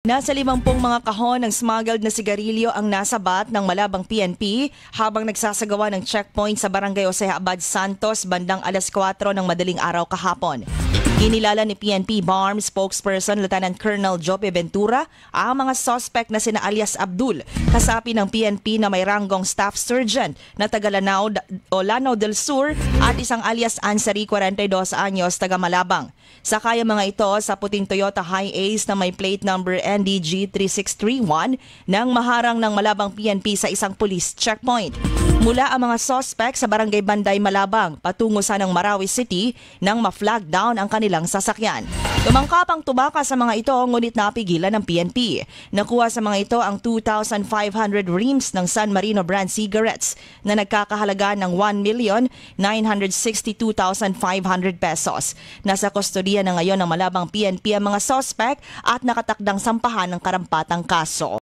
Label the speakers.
Speaker 1: Nasa 50 mga kahon ng smuggled na sigarilyo ang nasabat ng malabang PNP habang nagsasagawa ng checkpoint sa Barangay Jose Abad Santos bandang alas 4 ng madaling araw kahapon. Inilala ni PNP BARM spokesperson Lieutenant Colonel Jope Ventura ang mga suspect na sina alias Abdul, kasapi ng PNP na may ranggong staff sergeant na taga Lanao del Sur at isang alias Ansari 42 anyos taga Malabang. Sakay ang mga ito sa puting Toyota Hi-Ace na may plate number NDG 3631 nang maharang ng Malabang PNP sa isang police checkpoint. Mula ang mga suspect sa Barangay Banday Malabang patungo sa ng Marawi City nang ma-flag down ang kanilang sasakyan. Tumangkap ang tumakas sa mga ito ngunit napigilan ng PNP. Nakuha sa mga ito ang 2,500 reams ng San Marino brand cigarettes na nagkakahalaga ng 1,962,500 pesos. Nasa kustodiya na ngayon ng Malabang PNP ang mga suspect at nakatakdang sampahan ng karampatang kaso.